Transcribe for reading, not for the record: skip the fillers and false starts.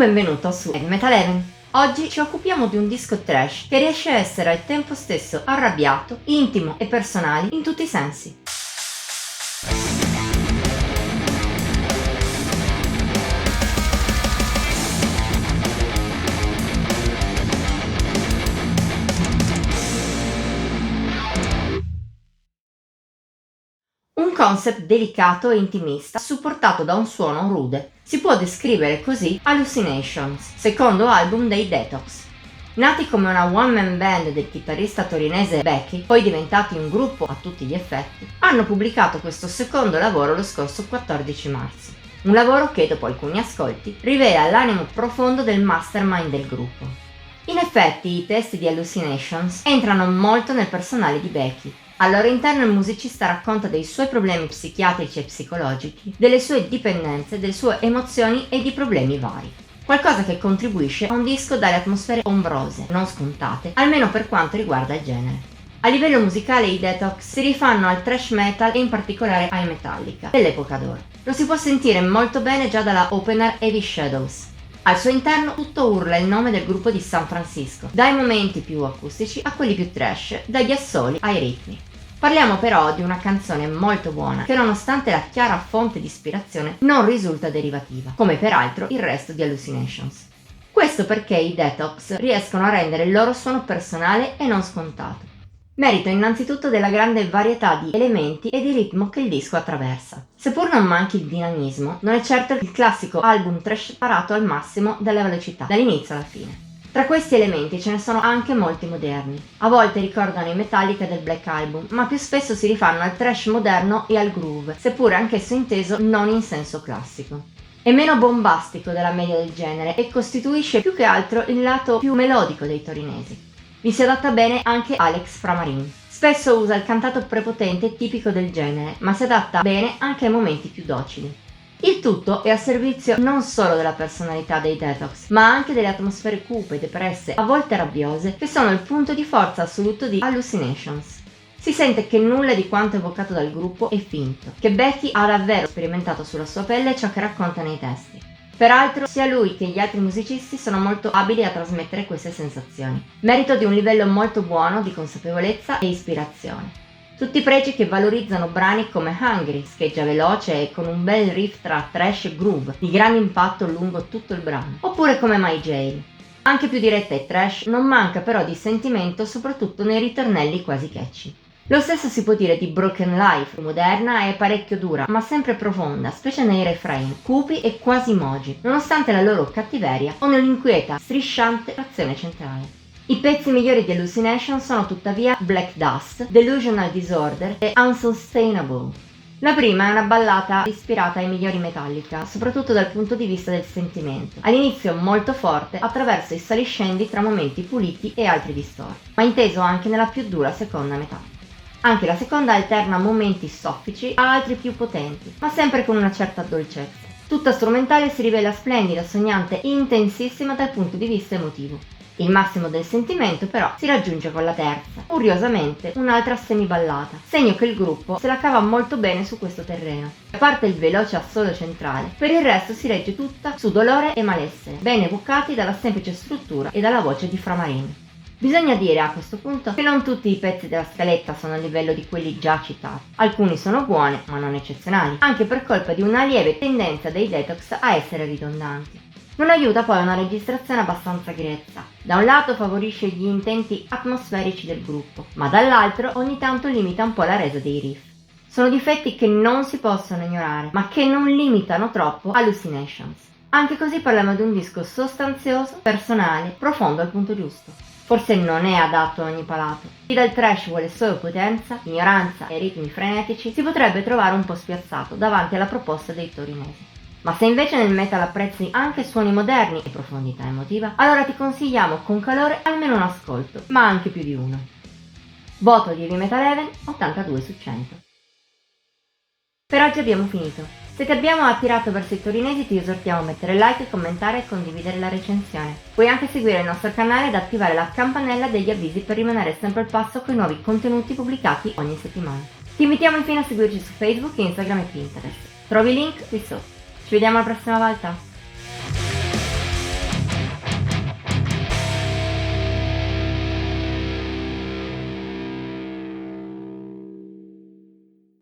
benvenuto su Heavy Metal Heaven. Oggi ci occupiamo di un disco trash che riesce a essere al tempo stesso arrabbiato, intimo e personale in tutti i sensi. Un concept delicato e intimista supportato da un suono rude. Si può descrivere così Hallucinations, secondo album dei Detox. Nati come una one-man band del chitarrista torinese Becky, poi diventati un gruppo a tutti gli effetti, hanno pubblicato questo secondo lavoro lo scorso 14 marzo. Un lavoro che, dopo alcuni ascolti, rivela l'animo profondo del mastermind del gruppo. In effetti, i testi di Hallucinations entrano molto nel personale di Becky. Al loro interno il musicista racconta dei suoi problemi psichiatrici e psicologici, delle sue dipendenze, delle sue emozioni e di problemi vari. Qualcosa che contribuisce a un disco dalle atmosfere ombrose, non scontate, almeno per quanto riguarda il genere. A livello musicale i Detox si rifanno al thrash metal e in particolare ai Metallica, dell'epoca d'oro. Lo si può sentire molto bene già dalla opener Heavy Shadows. Al suo interno tutto urla il nome del gruppo di San Francisco, dai momenti più acustici a quelli più trash, dagli assoli ai ritmi. Parliamo però di una canzone molto buona che, nonostante la chiara fonte di ispirazione, non risulta derivativa, come peraltro il resto di Hallucinations. Questo perché i Detox riescono a rendere il loro suono personale e non scontato. Merito innanzitutto della grande varietà di elementi e di ritmo che il disco attraversa. Seppur non manchi il dinamismo, non è certo il classico album trash parato al massimo dalla velocità, dall'inizio alla fine. Tra questi elementi ce ne sono anche molti moderni. A volte ricordano i Metallica del Black Album, ma più spesso si rifanno al thrash moderno e al groove, seppur anch'esso inteso non in senso classico. È meno bombastico della media del genere e costituisce più che altro il lato più melodico dei torinesi. Vi si adatta bene anche Alex Framarin. Spesso usa il cantato prepotente tipico del genere, ma si adatta bene anche ai momenti più docili. Il tutto è a servizio non solo della personalità dei Detox, ma anche delle atmosfere cupe, depresse, a volte rabbiose, che sono il punto di forza assoluto di Hallucinations. Si sente che nulla di quanto evocato dal gruppo è finto, che Becky ha davvero sperimentato sulla sua pelle ciò che racconta nei testi. Peraltro, sia lui che gli altri musicisti sono molto abili a trasmettere queste sensazioni, merito di un livello molto buono di consapevolezza e ispirazione. Tutti pregi che valorizzano brani come Hungry, scheggia veloce e con un bel riff tra thrash e groove, di grande impatto lungo tutto il brano, oppure come My Jail. Anche più diretta e trash, non manca però di sentimento soprattutto nei ritornelli quasi catchy. Lo stesso si può dire di Broken Life, moderna e parecchio dura, ma sempre profonda, specie nei refrain, cupi e quasi mogi, nonostante la loro cattiveria o nell'inquieta, strisciante azione centrale. I pezzi migliori di Hallucination sono tuttavia Black Dust, Delusional Disorder e Unsustainable. La prima è una ballata ispirata ai migliori Metallica, soprattutto dal punto di vista del sentimento. All'inizio molto forte, attraverso i saliscendi tra momenti puliti e altri distorti, ma inteso anche nella più dura seconda metà. Anche la seconda alterna momenti soffici a altri più potenti, ma sempre con una certa dolcezza. Tutta strumentale si rivela splendida, sognante e intensissima dal punto di vista emotivo. Il massimo del sentimento però si raggiunge con la terza, curiosamente un'altra semiballata, segno che il gruppo se la cava molto bene su questo terreno. A parte il veloce assolo centrale, per il resto si regge tutta su dolore e malessere, ben evocati dalla semplice struttura e dalla voce di Framarin. Bisogna dire a questo punto che non tutti i pezzi della scaletta sono a livello di quelli già citati. Alcuni sono buoni, ma non eccezionali, anche per colpa di una lieve tendenza dei Detox a essere ridondanti. Non aiuta poi una registrazione abbastanza grezza. Da un lato favorisce gli intenti atmosferici del gruppo, ma dall'altro ogni tanto limita un po' la resa dei riff. Sono difetti che non si possono ignorare, ma che non limitano troppo Hallucinations. Anche così parliamo di un disco sostanzioso, personale, profondo al punto giusto. Forse non è adatto a ogni palato. Chi dal trash vuole solo potenza, ignoranza e ritmi frenetici si potrebbe trovare un po' spiazzato davanti alla proposta dei torinesi. Ma se invece nel metal apprezzi anche suoni moderni e profondità emotiva, allora ti consigliamo con calore almeno un ascolto, ma anche più di uno. Voto di Heavy Metal Heaven 82 su 100. Per oggi abbiamo finito. Se ti abbiamo attirato verso i torinesi ti esortiamo a mettere like, commentare e condividere la recensione. Puoi anche seguire il nostro canale ed attivare la campanella degli avvisi per rimanere sempre al passo con i nuovi contenuti pubblicati ogni settimana. Ti invitiamo infine a seguirci su Facebook, Instagram e Pinterest. Trovi i link qui sotto. Ci vediamo la prossima volta!